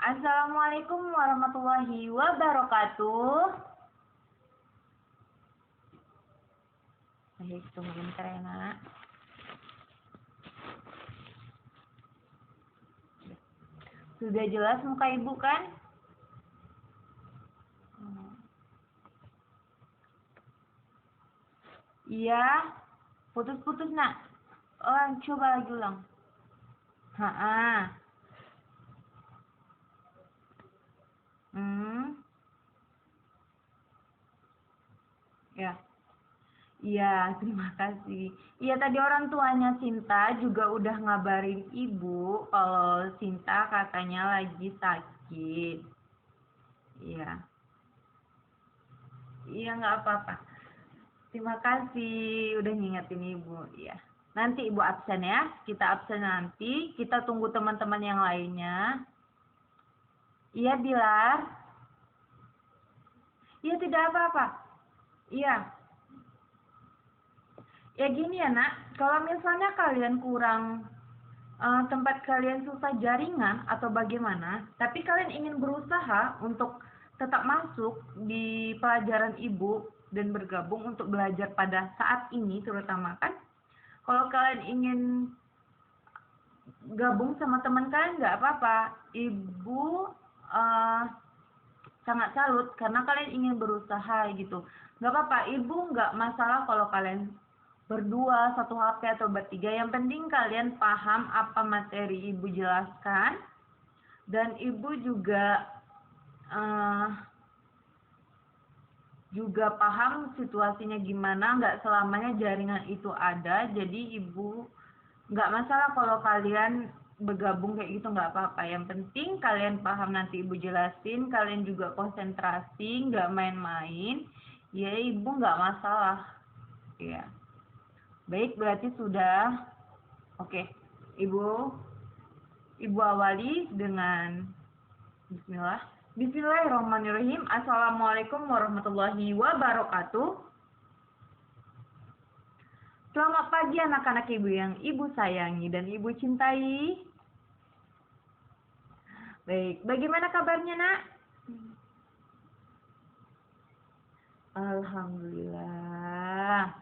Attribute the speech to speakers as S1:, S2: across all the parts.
S1: Assalamualaikum warahmatullahi wabarakatuh. Baik, tunggu bentar ya, Nak. Sudah jelas muka Ibu kan? Iya, putus-putus, Nak. Coba lagi ulang. Ha. Ya. Iya, terima kasih. Iya, tadi orang tuanya Sinta juga udah ngabarin Ibu kalau Sinta katanya lagi sakit. Iya. Iya, nggak apa-apa. Terima kasih udah ngingetin Ibu. Iya. Nanti Ibu absen ya. Kita absen nanti. Kita tunggu teman-teman yang lainnya. Iya, Bilar. Iya, tidak apa-apa. Iya. Ya gini ya, Nak. Kalau misalnya kalian kurang tempat kalian susah jaringan atau bagaimana, tapi kalian ingin berusaha untuk tetap masuk di pelajaran Ibu dan bergabung untuk belajar pada saat ini terutama kan, kalau kalian ingin gabung sama teman kalian nggak apa-apa. Ibu sangat salut karena kalian ingin berusaha gitu. Nggak apa-apa, Ibu nggak masalah kalau kalian berdua, satu HP atau bertiga. Yang penting kalian paham apa materi Ibu jelaskan. Dan Ibu juga paham situasinya gimana, nggak selamanya jaringan itu ada. Jadi Ibu nggak masalah kalau kalian bergabung kayak gitu, nggak apa-apa. Yang penting kalian paham nanti Ibu jelasin, kalian juga konsentrasi, nggak main-main. Ya Ibu nggak masalah. Ya. Baik, berarti sudah. Oke, Ibu awali dengan Bismillah. Bismillahirrahmanirrahim. Assalamualaikum warahmatullahi wabarakatuh. Selamat pagi anak-anak Ibu yang Ibu sayangi dan Ibu cintai. Baik, bagaimana kabarnya, Nak? Alhamdulillah.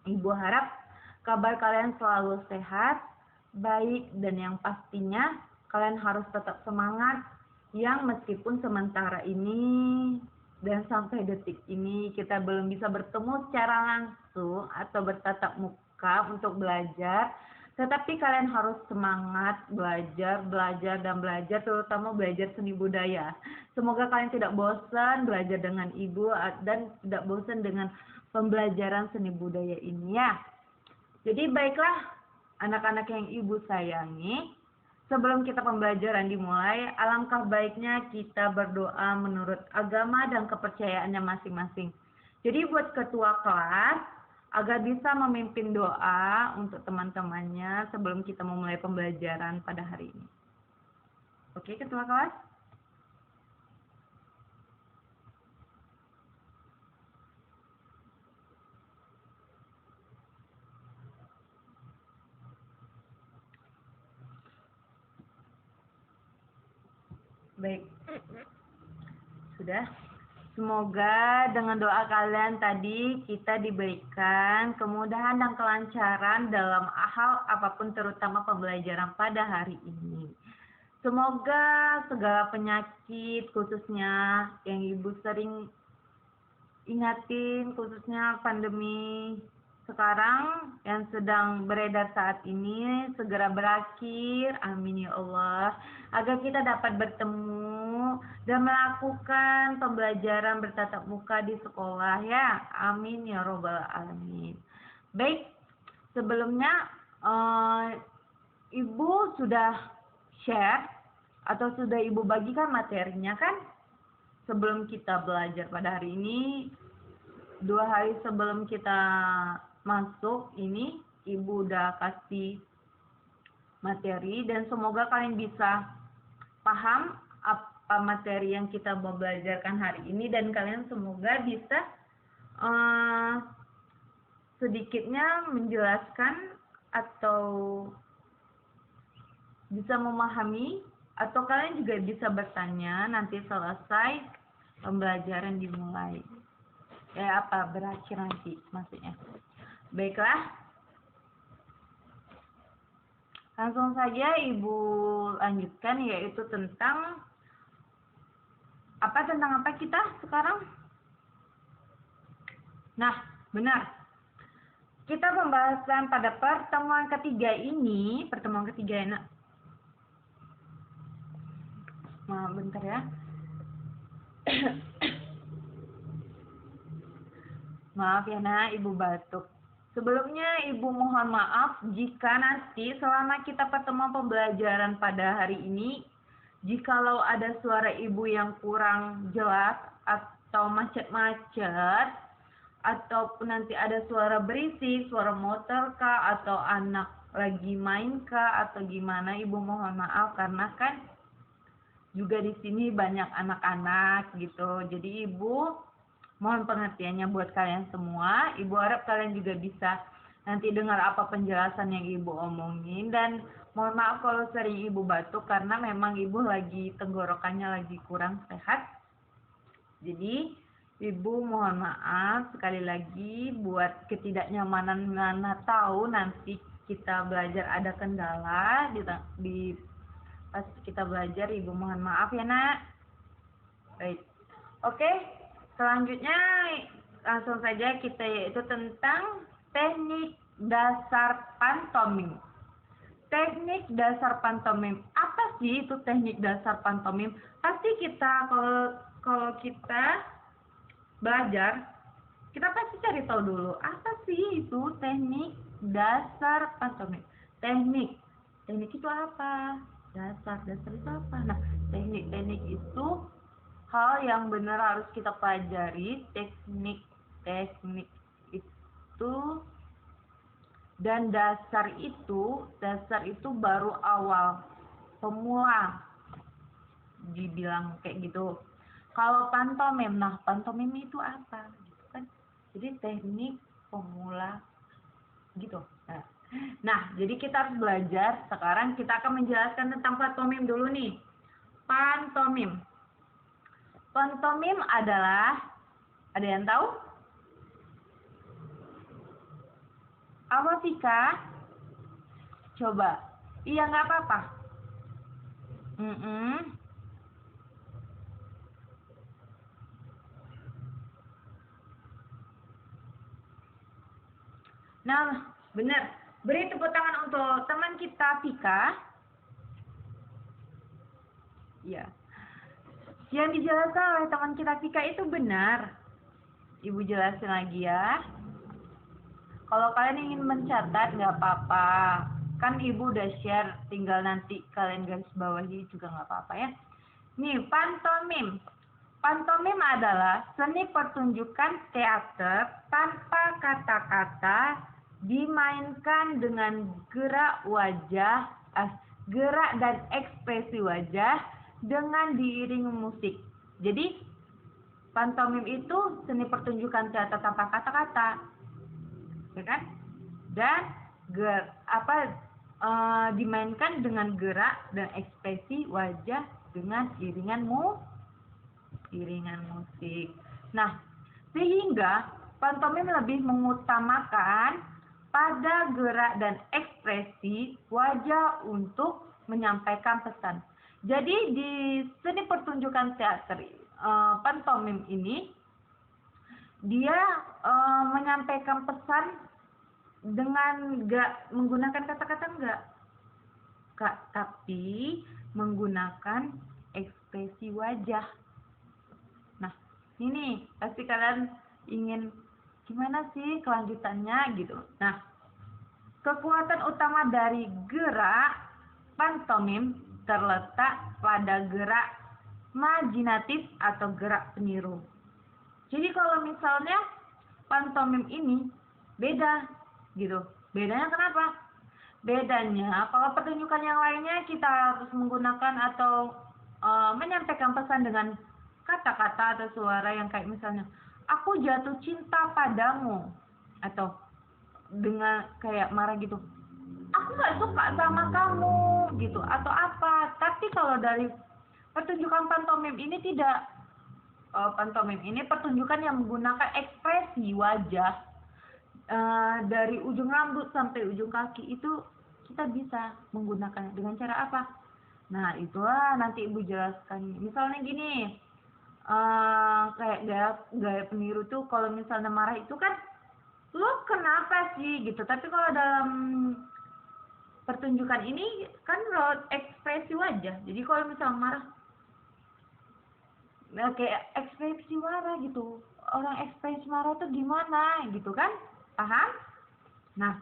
S1: Ibu harap kabar kalian selalu sehat, baik, dan yang pastinya kalian harus tetap semangat yang meskipun sementara ini dan sampai detik ini kita belum bisa bertemu secara langsung atau bertatap muka untuk belajar, tetapi kalian harus semangat belajar, dan belajar, terutama belajar seni budaya. Semoga kalian tidak bosan belajar dengan Ibu dan tidak bosan dengan pembelajaran seni budaya ini ya. Jadi baiklah anak-anak yang Ibu sayangi, sebelum kita pembelajaran dimulai, alangkah baiknya kita berdoa menurut agama dan kepercayaannya masing-masing. Jadi buat ketua kelas, agar bisa memimpin doa untuk teman-temannya sebelum kita memulai pembelajaran pada hari ini. Oke, ketua kelas? Baik. Sudah. Semoga dengan doa kalian tadi kita diberikan kemudahan dan kelancaran dalam hal apapun terutama pembelajaran pada hari ini. Semoga segala penyakit khususnya yang Ibu sering ingatin, khususnya pandemi sekarang yang sedang beredar saat ini segera berakhir, amin ya Allah, agar kita dapat bertemu dan melakukan pembelajaran bertatap muka di sekolah ya, amin ya robbal alamin. Baik, sebelumnya Ibu sudah share atau sudah Ibu bagikan materinya kan sebelum kita belajar pada hari ini. 2 hari sebelum kita masuk ini Ibu udah kasih materi dan semoga kalian bisa paham apa materi yang kita mau belajarkan hari ini dan kalian semoga bisa sedikitnya menjelaskan atau bisa memahami Atau kalian juga bisa bertanya nanti selesai pembelajaran dimulai. Berakhir nanti maksudnya. Baiklah. Langsung saja Ibu lanjutkan, yaitu tentang apa kita sekarang? Nah, benar. Kita pembahasan pada pertemuan ketiga ini, bentar ya. Maaf ya nak, Ibu batuk. Sebelumnya Ibu mohon maaf jika nanti selama kita pertemuan pembelajaran pada hari ini, jikalau ada suara Ibu yang kurang jelas atau macet-macet, ataupun nanti ada suara berisik, suara motor kah, atau anak lagi main kah, atau gimana, Ibu mohon maaf karena kan juga di sini banyak anak-anak gitu. Jadi Ibu mohon pengertiannya buat kalian semua. Ibu harap kalian juga bisa nanti dengar apa penjelasan yang Ibu omongin. Dan mohon maaf kalau sering Ibu batuk karena memang Ibu lagi tenggorokannya lagi kurang sehat. Jadi Ibu mohon maaf sekali lagi buat ketidaknyamanan, mana tahu nanti kita belajar ada kendala di pas kita belajar. Ibu mohon maaf ya nak. Baik. Oke. Selanjutnya langsung saja kita, yaitu tentang teknik dasar pantomim. Teknik dasar pantomim. Apa sih itu teknik dasar pantomim? Pasti kita kalau kita belajar, kita pasti cari tahu dulu apa sih itu teknik dasar pantomim. Teknik itu apa? Dasar itu apa? Nah, teknik itu hal yang benar harus kita pelajari. Teknik itu dan dasar itu baru awal, pemula, dibilang kayak gitu. Kalau pantomim, nah pantomim itu apa gitu kan, jadi teknik pemula gitu. Nah, jadi kita harus belajar. Sekarang kita akan menjelaskan tentang pantomim dulu nih. Pantomim adalah, ada yang tahu? Apa Vika? Coba. Iya, nggak apa-apa. Nah, benar. Beri tepuk tangan untuk teman kita Vika. Ya. Yang dijelaskan oleh teman kita Vika itu benar. Ibu jelasin lagi ya. Kalau kalian ingin mencatat nggak apa-apa. Kan Ibu udah share, tinggal nanti kalian garis bawahi juga nggak apa-apa ya. Nih, pantomim. Pantomim adalah seni pertunjukan teater tanpa kata-kata, dimainkan dengan gerak wajah, gerak dan ekspresi wajah dengan diiringi musik. Jadi pantomim itu seni pertunjukan teater tanpa kata-kata, ya kan? Dan dimainkan dengan gerak dan ekspresi wajah dengan iringan musik. Nah, sehingga pantomim lebih mengutamakan pada gerak dan ekspresi wajah untuk menyampaikan pesan. Jadi di seni pertunjukan teater pantomim ini, dia menyampaikan pesan dengan gak menggunakan kata-kata enggak, tapi menggunakan ekspresi wajah. Nah, ini pasti kalian ingin gimana sih kelanjutannya gitu. Nah, kekuatan utama dari gerak pantomim terletak pada gerak imajinatif atau gerak peniru. Jadi kalau misalnya pantomim ini beda gitu. Bedanya kenapa? Bedanya kalau pertunjukan yang lainnya kita harus menggunakan atau menyampaikan pesan dengan kata-kata atau suara yang kayak misalnya aku jatuh cinta padamu, atau dengan kayak marah gitu, aku nggak suka sama kamu, kamu gitu atau apa. Tapi kalau dari pertunjukan pantomim ini tidak. Pantomim ini pertunjukan yang menggunakan ekspresi wajah. Dari ujung rambut sampai ujung kaki itu kita bisa menggunakannya dengan cara apa? Nah, itulah nanti Ibu jelaskan. Misalnya gini, kayak gaya peniru tuh kalau misalnya marah itu kan, lo kenapa sih gitu. Tapi kalau dalam pertunjukan ini kan ekspresi wajah. Jadi kalau misalnya marah, nah, kayak ekspresi marah gitu. Orang ekspresi marah tuh gimana gitu kan? Paham? Nah,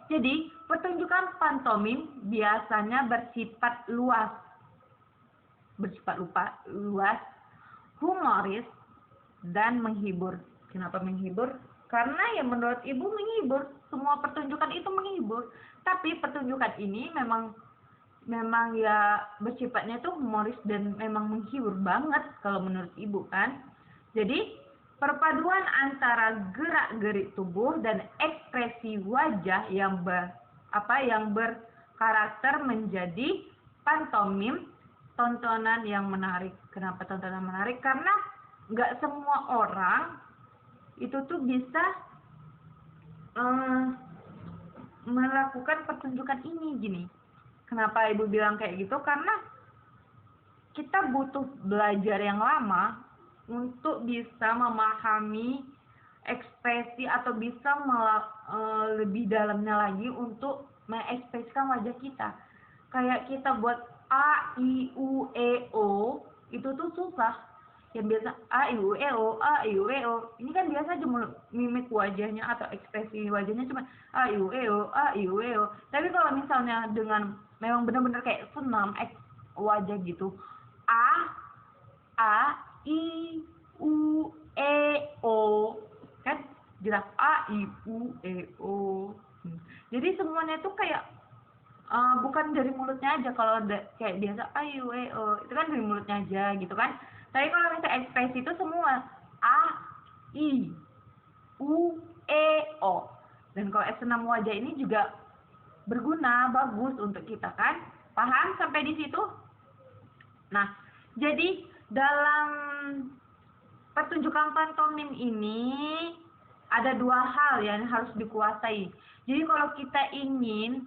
S1: jadi pertunjukan pantomim biasanya bersifat luas, humoris, dan menghibur. Kenapa menghibur? Karena ya menurut Ibu menghibur, semua pertunjukan itu menghibur. Tapi pertunjukan ini memang ya bersifatnya tuh humoris dan memang menghibur banget kalau menurut Ibu kan. Jadi perpaduan antara gerak-gerik tubuh dan ekspresi wajah yang berkarakter menjadi pantomim tontonan yang menarik. Kenapa tontonan menarik? Karena nggak semua orang itu tuh bisa melakukan pertunjukan ini gini. Kenapa Ibu bilang kayak gitu? Karena kita butuh belajar yang lama untuk bisa memahami ekspresi atau bisa lebih dalamnya lagi untuk mengekspresikan wajah kita. Kayak kita buat A, I, U, E, O, itu tuh susah. Yang biasa A, I, U, E, O, A, I, U, E, O. Ini kan biasa cuma mimik wajahnya atau ekspresi wajahnya cuma A, I, U, E, O, A, I, U, E, O. Tapi kalau misalnya dengan memang benar-benar kayak senam wajah gitu, A, I, U, E, O, kan jelas A, I, U, E, O. Jadi semuanya itu kayak bukan dari mulutnya aja. Kalau kayak biasa A, I, U, E, O, itu kan dari mulutnya aja gitu kan. Tapi kalau misalnya ekspresi itu semua A, I, U, E, O. Dan kalau senam wajah ini juga berguna, bagus untuk kita kan. Paham sampai di situ? Nah, jadi dalam pertunjukan pantomim ini ada dua hal yang harus dikuasai. Jadi kalau kita ingin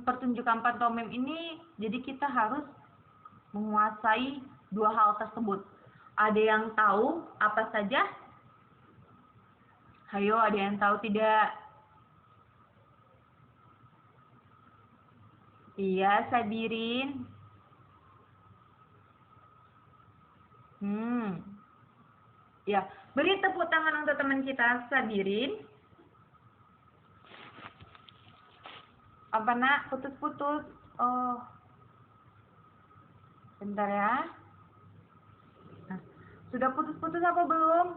S1: pertunjukan pantomim ini, jadi kita harus menguasai dua hal tersebut. Ada yang tahu apa saja? Hayo, ada yang tahu tidak? Iya, Sabirin. Ya, beri tepuk tangan untuk teman kita, Sabirin. Apa nak? Putus-putus. Oh, bentar ya. Nah, sudah putus-putus apa belum?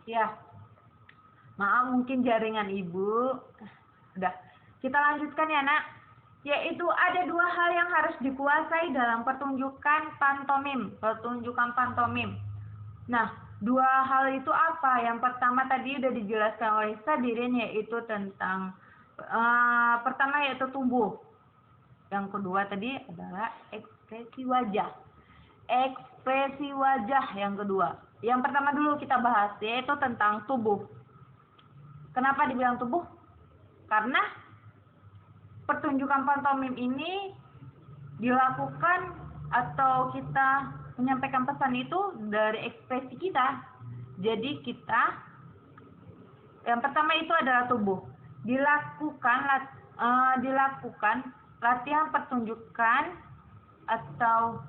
S1: Ya, maaf mungkin jaringan Ibu. Udah, kita lanjutkan ya nak. Yaitu ada dua hal yang harus dikuasai dalam pertunjukan pantomim. Nah, dua hal itu apa? Yang pertama tadi udah dijelaskan oleh Sabirin, yaitu tentang pertama yaitu tubuh. Yang kedua tadi adalah ekspresi wajah. Ekspresi wajah yang kedua. Yang pertama dulu kita bahas, yaitu tentang tubuh. Kenapa dibilang tubuh? Karena pertunjukan pantomim ini dilakukan atau kita menyampaikan pesan itu dari ekspresi kita. Jadi kita yang pertama itu adalah tubuh. Dilakukan latihan pertunjukan atau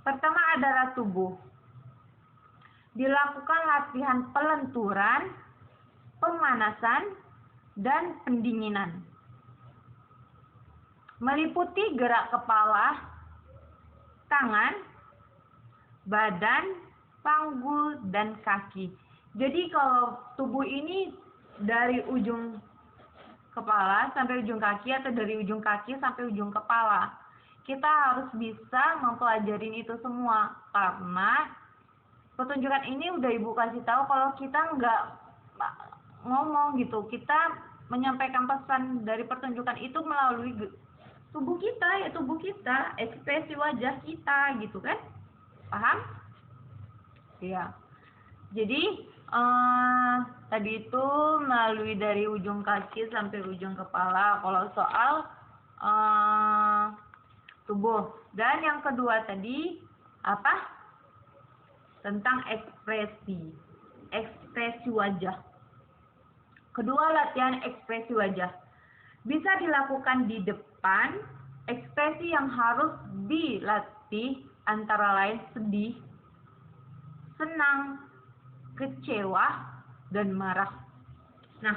S1: pertama adalah tubuh. Dilakukan latihan pelenturan, pemanasan, dan pendinginan. Meliputi gerak kepala, tangan, badan, panggul, dan kaki. Jadi kalau tubuh ini dari ujung kepala sampai ujung kaki atau dari ujung kaki sampai ujung kepala. Kita harus bisa mempelajari itu semua karena pertunjukan ini udah Ibu kasih tahu kalau kita ngomong gitu, kita menyampaikan pesan dari pertunjukan itu melalui tubuh kita, ya tubuh kita, ekspresi wajah kita gitu kan, paham? Iya. Jadi tadi itu melalui dari ujung kaki sampai ujung kepala kalau soal tubuh. Dan yang kedua tadi apa? Tentang ekspresi wajah. Kedua, latihan ekspresi wajah bisa dilakukan di depan. Ekspresi yang harus dilatih antara lain sedih, senang, kecewa, dan marah. Nah,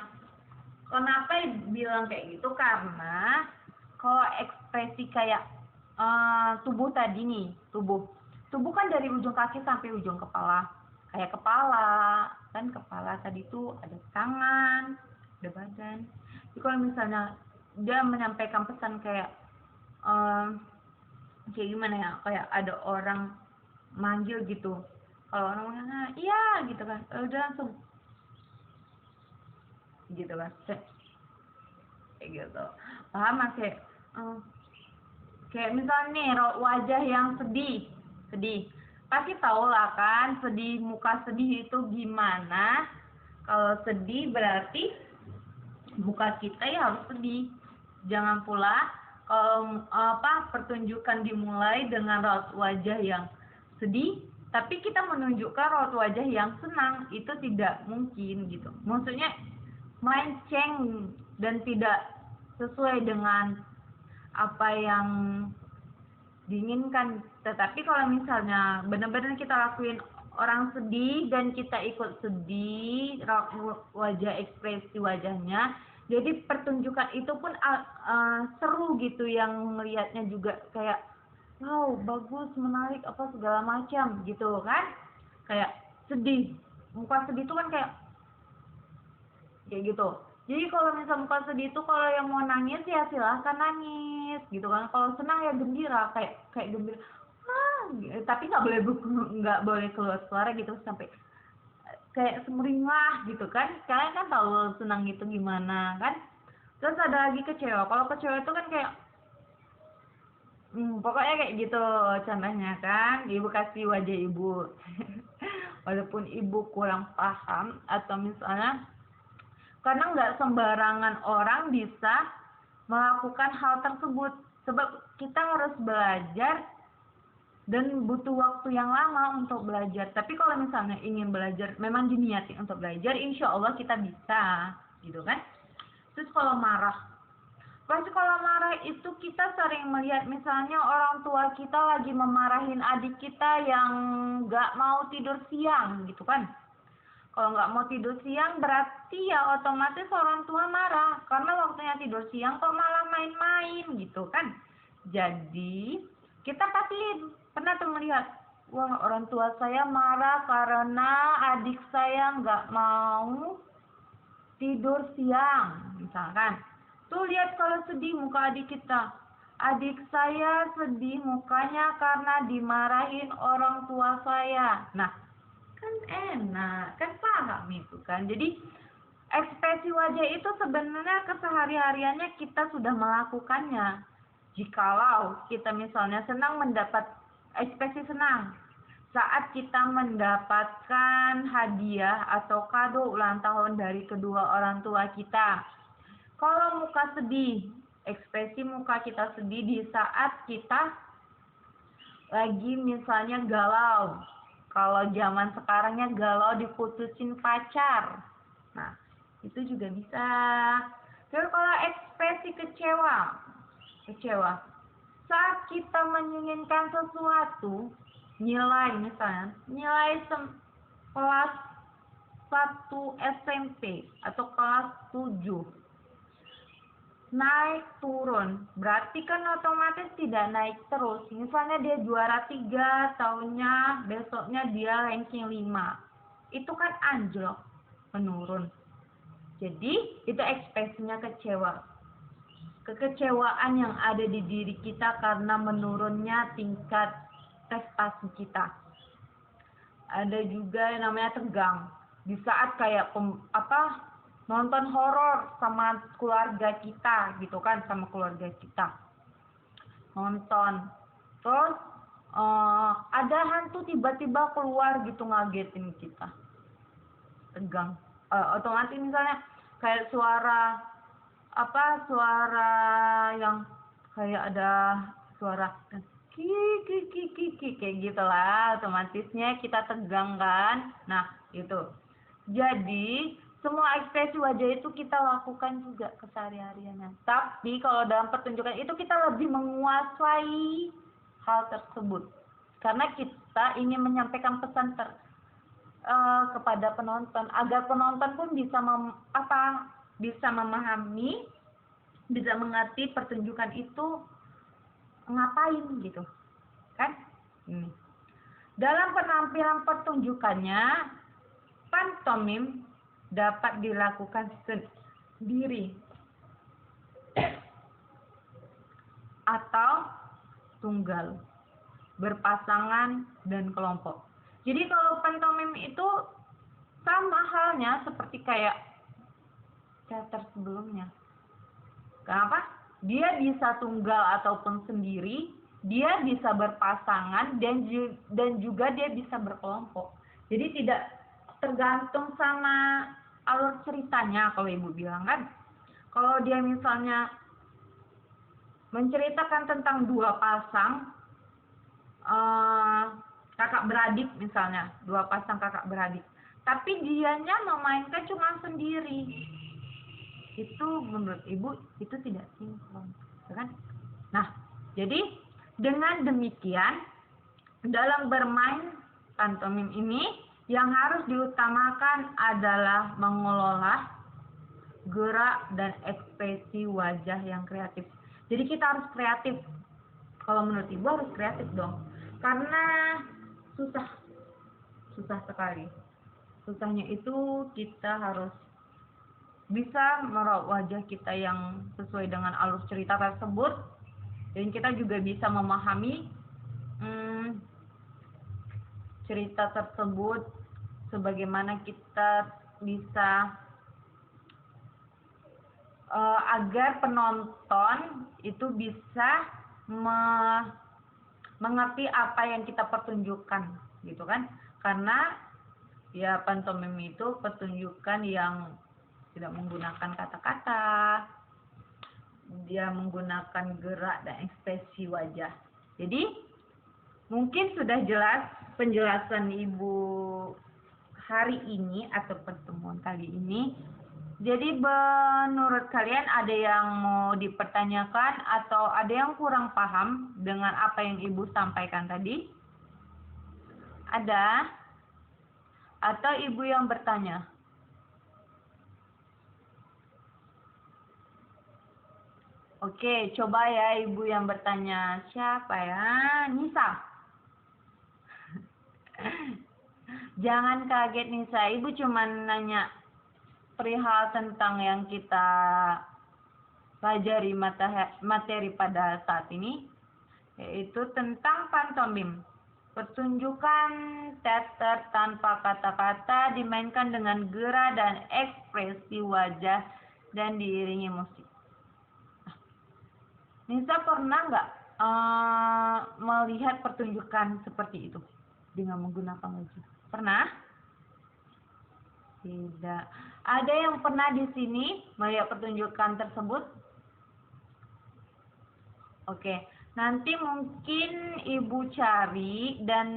S1: kenapa bilang kayak gitu? Karena kalau ekspresi kayak tubuh tadi nih, tubuh kan dari ujung kaki sampai ujung kepala. Kayak kepala, kan kepala tadi tuh ada tangan, ada badan. Jadi kalau misalnya dia menyampaikan pesan kayak kayak gimana ya, kayak ada orang manggil gitu, kalau orang ngomong iya gitu kan, udah langsung gitu kan, kayak gitu, paham mas? Kayak misalnya nih wajah yang sedih pasti tau lah kan, sedih, muka sedih itu gimana. Kalau sedih berarti muka kita ya harus sedih. Jangan pula kalau pertunjukan dimulai dengan raut wajah yang sedih, tapi kita menunjukkan raut wajah yang senang, itu tidak mungkin gitu. Maksudnya melenceng dan tidak sesuai dengan apa yang diinginkan. Tetapi kalau misalnya benar-benar kita lakuin orang sedih dan kita ikut sedih, wajah, ekspresi wajahnya, jadi pertunjukan itu pun seru gitu, yang melihatnya juga kayak wow, bagus, menarik, apa segala macam gitu kan. Kayak sedih, muka sedih itu kan kayak gitu. Jadi kalau misal muka sedih itu, kalau yang mau nangis ya silahkan nangis gitu kan. Kalau senang ya gembira, kayak gembira, tapi nggak boleh keluar suara gitu sampai kayak semeringah gitu kan. Kalian kan tahu senang itu gimana kan. Terus ada lagi kecewa. Kalau kecewa itu kan kayak pokoknya kayak gitu contohnya kan. Ibu kasih wajah ibu walaupun ibu kurang paham, atau misalnya karena nggak sembarangan orang bisa melakukan hal tersebut, sebab kita harus belajar dan butuh waktu yang lama untuk belajar. Tapi kalau misalnya ingin belajar, memang diniati untuk belajar, insya Allah kita bisa gitu kan. Terus kalau marah, pasti kalau marah itu kita sering melihat misalnya orang tua kita lagi memarahin adik kita yang nggak mau tidur siang gitu kan. Kalau nggak mau tidur siang berarti ya otomatis orang tua marah, karena waktunya tidur siang kok malah main-main gitu kan. Jadi kita pasti pernah tuh melihat, wah orang tua saya marah karena adik saya nggak mau tidur siang misalkan. Tuh lihat kalau sedih muka adik kita, adik saya sedih mukanya karena dimarahin orang tua saya. Nah kan enak, kan paham itu kan. Jadi ekspresi wajah itu sebenarnya kesehari-hariannya kita sudah melakukannya. Jikalau kita misalnya senang mendapat ekspresi senang saat kita mendapatkan hadiah atau kado ulang tahun dari kedua orang tua kita. Kalau muka sedih, ekspresi muka kita sedih di saat kita lagi misalnya galau. Kalau zaman sekarangnya galau diputusin pacar. Nah, itu juga bisa. Terus kalau ekspresi kecewa. Saat kita menginginkan sesuatu, nilai misalnya, nilai kelas 1 SMP atau kelas 7. Naik turun, berarti kan otomatis tidak naik terus. Misalnya dia juara 3, tahunnya besoknya dia ranking 5, itu kan anjlok, menurun. Jadi itu ekspresinya kecewa, kekecewaan yang ada di diri kita karena menurunnya tingkat prestasi kita. Ada juga yang namanya tegang, di saat kayak nonton horor sama keluarga kita gitu kan, sama keluarga kita nonton, terus ada hantu tiba-tiba keluar gitu ngagetin kita, tegang. Otomatis misalnya kayak suara yang kayak ada suara ki kayak gitulah, otomatisnya kita tegang kan. Nah itu, jadi semua ekspresi wajah itu kita lakukan juga kesehariannya, tapi kalau dalam pertunjukan itu kita lebih menguasai hal tersebut karena kita ingin menyampaikan pesan kepada penonton agar penonton pun bisa memahami, bisa mengerti pertunjukan itu ngapain gitu kan. Dalam penampilan pertunjukannya, pantomim dapat dilakukan sendiri atau tunggal, berpasangan, dan kelompok. Jadi kalau pantomim itu sama halnya seperti kayak teater sebelumnya. Kenapa? Dia bisa tunggal ataupun sendiri, dia bisa berpasangan, dan juga dia bisa berkelompok. Jadi tidak tergantung sama alur ceritanya kalau ibu bilang kan. Kalau dia misalnya menceritakan tentang dua pasang kakak beradik misalnya, dua pasang kakak beradik, tapi dianya memainkan cuma sendiri, itu menurut ibu itu tidak sinkron, kan? Nah, jadi dengan demikian dalam bermain pantomim ini yang harus diutamakan adalah mengelola gerak dan ekspresi wajah yang kreatif. Jadi kita harus kreatif. Kalau menurut ibu harus kreatif dong, karena susah sekali. Susahnya itu kita harus bisa merawat wajah kita yang sesuai dengan alur cerita tersebut, dan kita juga bisa memahami cerita tersebut, sebagaimana kita bisa agar penonton itu bisa mengerti apa yang kita pertunjukkan gitu kan. Karena ya pantomim itu pertunjukan yang tidak menggunakan kata-kata, dia menggunakan gerak dan ekspresi wajah. Jadi mungkin sudah jelas penjelasan ibu hari ini atau pertemuan kali ini. Jadi menurut kalian ada yang mau dipertanyakan atau ada yang kurang paham dengan apa yang ibu sampaikan tadi? Ada? Atau ibu yang bertanya? Oke, coba ya ibu yang bertanya. Siapa ya? Nisa. Jangan kaget Nisa, ibu cuma nanya perihal tentang yang kita pelajari materi pada saat ini, yaitu tentang pantomim. Pertunjukan teater tanpa kata-kata dimainkan dengan gerak dan ekspresi wajah dan diiringi musik. Nisa pernah nggak melihat pertunjukan seperti itu dengan menggunakan wajah? Pernah? Tidak. Ada yang pernah di sini melihat pertunjukan tersebut? Oke, nanti mungkin ibu cari, dan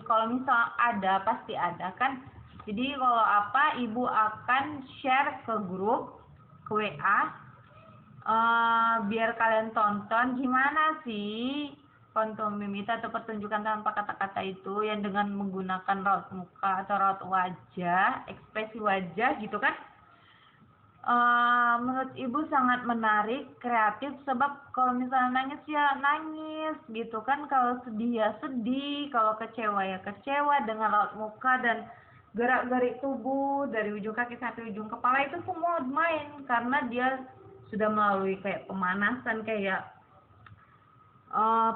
S1: kalau misal ada pasti ada kan. Jadi kalau ibu akan share ke grup, ke WA, biar kalian tonton gimana sih pantomim itu atau pertunjukan tanpa kata-kata itu yang dengan menggunakan raut muka atau raut wajah, ekspresi wajah gitu kan. Menurut ibu sangat menarik, kreatif, sebab kalau misalnya nangis ya nangis gitu kan, kalau sedih ya sedih, kalau kecewa ya kecewa, dengan raut muka dan gerak-gerik tubuh dari ujung kaki sampai ujung kepala itu semua main, karena dia sudah melalui kayak pemanasan, kayak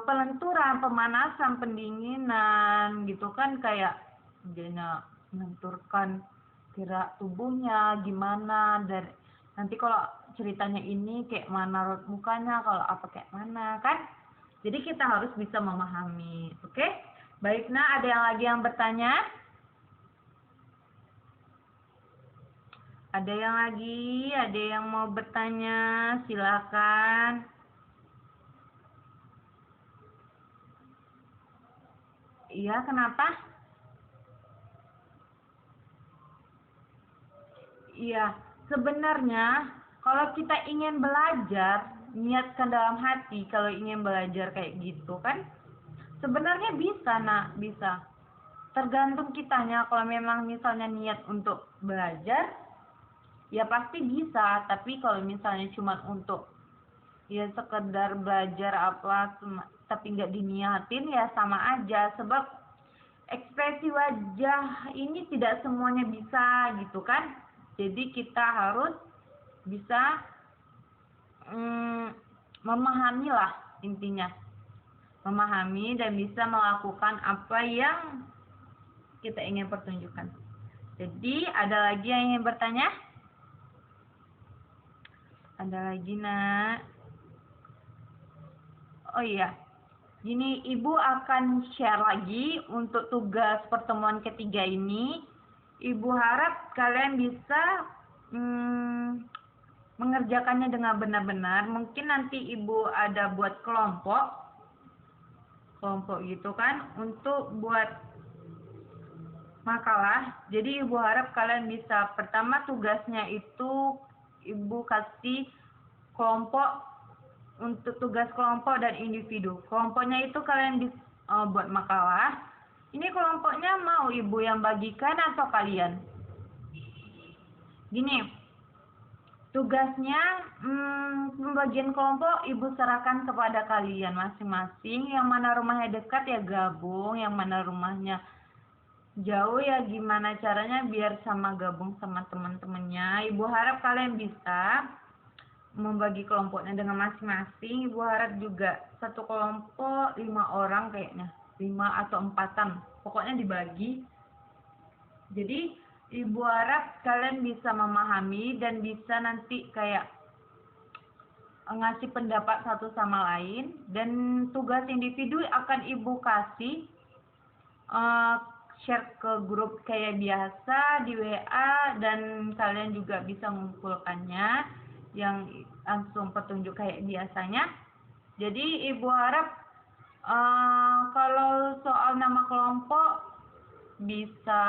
S1: pelenturan, pemanasan, pendinginan gitu kan, kayak dia melenturkan gerak tubuhnya gimana, dan nanti kalau ceritanya ini kayak mana raut mukanya, kalau apa kayak mana kan. Jadi kita harus bisa memahami. Oke? Baik, nah ada yang lagi yang bertanya? Ada yang mau bertanya? Silakan. Iya, kenapa? Iya, sebenarnya kalau kita ingin belajar, niatkan dalam hati kalau ingin belajar kayak gitu kan, sebenarnya bisa, nak, bisa. Tergantung kitanya, kalau memang misalnya niat untuk belajar, ya pasti bisa. Tapi kalau misalnya cuma untuk ya sekedar belajar apa, tapi nggak diniatin, ya sama aja. Sebab ekspresi wajah ini tidak semuanya bisa gitu kan. Jadi kita harus bisa memahami lah intinya. Memahami dan bisa melakukan apa yang kita ingin pertunjukkan. Jadi ada lagi yang ingin bertanya? Ada lagi, nak? Oh iya, gini, Ibu akan share lagi untuk tugas pertemuan ketiga ini. Ibu harap kalian bisa mengerjakannya dengan benar-benar. Mungkin nanti Ibu ada buat kelompok gitu kan, untuk buat makalah. Jadi Ibu harap kalian bisa, pertama tugasnya itu Ibu kasih kelompok, untuk tugas kelompok dan individu. Kelompoknya itu kalian buat makalah. Ini kelompoknya mau Ibu yang bagikan atau kalian? Gini, tugasnya pembagian kelompok Ibu serahkan kepada kalian masing-masing. Yang mana rumahnya dekat ya gabung, yang mana rumahnya jauh ya gimana caranya biar sama gabung sama teman-temannya. Ibu harap kalian bisa membagi kelompoknya dengan masing-masing. Ibu harap juga satu kelompok 5 orang kayaknya, 5 atau 4-an, pokoknya dibagi. Jadi Ibu harap kalian bisa memahami dan bisa nanti kayak ngasih pendapat satu sama lain. Dan tugas individu akan Ibu kasih share ke grup kayak biasa di WA, dan kalian juga bisa mengumpulkannya yang langsung petunjuk kayak biasanya. Jadi Ibu harap kalau soal nama kelompok, bisa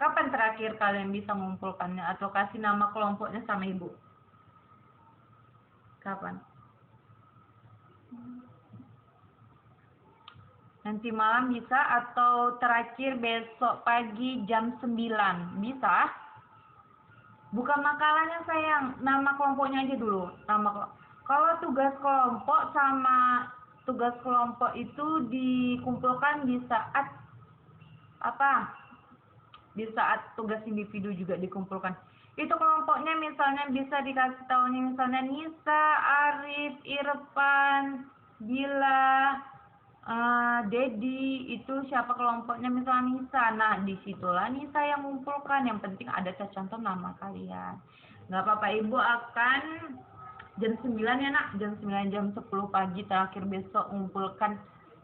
S1: kapan terakhir kalian bisa mengumpulkannya atau kasih nama kelompoknya sama Ibu? Kapan? Nanti malam bisa, atau terakhir besok pagi jam 9 bisa? Bukan makalahnya sayang, nama kelompoknya aja dulu. Kalau tugas kelompok sama tugas kelompok itu dikumpulkan di saat di saat tugas individu juga dikumpulkan. Itu kelompoknya misalnya bisa dikasih tahu nih, misalnya Nisa, Arif, Irfan, Bila, Dedi, itu siapa kelompoknya, misalnya Nisa. Nah, disitulah Nisa yang mengumpulkan. Yang penting ada tercantum nama kalian. Nggak apa-apa, Ibu akan jam 9 ya, nak. Jam 9, jam 10 pagi terakhir besok mengumpulkan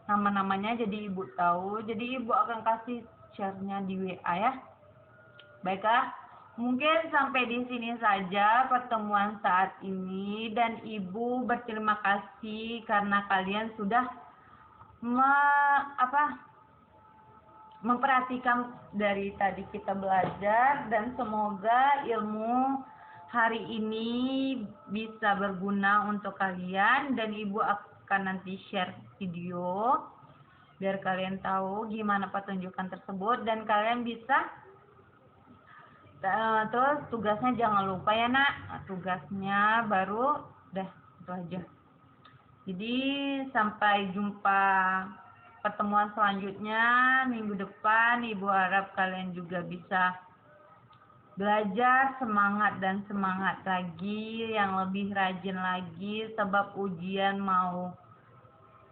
S1: nama-namanya, jadi Ibu tahu. Jadi Ibu akan kasih share-nya di WA ya. Baiklah, mungkin sampai di sini saja pertemuan saat ini, dan Ibu berterima kasih karena kalian sudah memperhatikan dari tadi kita belajar, dan semoga ilmu hari ini bisa berguna untuk kalian. Dan Ibu akan nanti share video biar kalian tahu gimana pertunjukan tersebut, dan kalian bisa terus tugasnya jangan lupa ya, nak. Tugasnya baru dah itu aja. Jadi sampai jumpa pertemuan selanjutnya minggu depan. Ibu harap kalian juga bisa belajar semangat dan semangat lagi, yang lebih rajin lagi, sebab ujian mau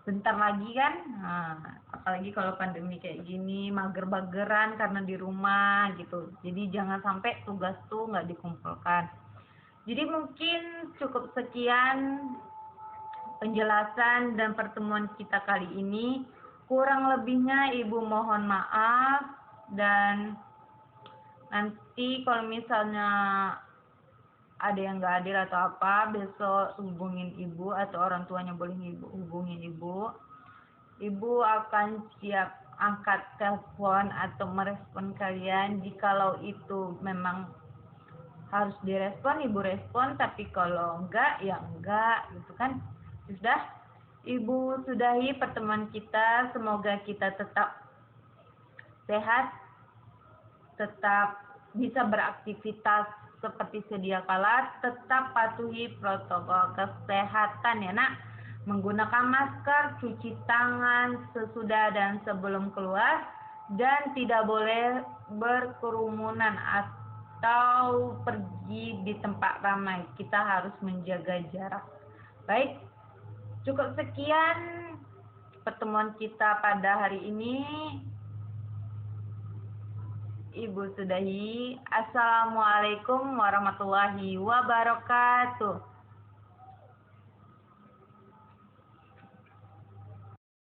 S1: bentar lagi kan. Nah, apalagi kalau pandemi kayak gini, mager-mageran karena di rumah gitu. Jadi jangan sampai tugas tuh nggak dikumpulkan. Jadi mungkin cukup sekian penjelasan dan pertemuan kita kali ini. Kurang lebihnya Ibu mohon maaf, dan nanti kalau misalnya ada yang nggak adil atau apa, besok hubungin Ibu atau orang tuanya boleh hubungin Ibu. Ibu akan siap angkat telepon atau merespon kalian. Jikalau itu memang harus direspon, Ibu respon, tapi kalau enggak ya enggak gitu kan. Sudah, Ibu sudahi pertemuan kita. Semoga kita tetap sehat, tetap bisa beraktivitas seperti sedia kala, tetap patuhi protokol kesehatan ya nak, menggunakan masker, cuci tangan sesudah dan sebelum keluar, dan tidak boleh berkerumunan atau pergi di tempat ramai. Kita harus menjaga jarak. Baik, cukup sekian pertemuan kita pada hari ini. Ibu sudahi. Assalamualaikum warahmatullahi wabarakatuh.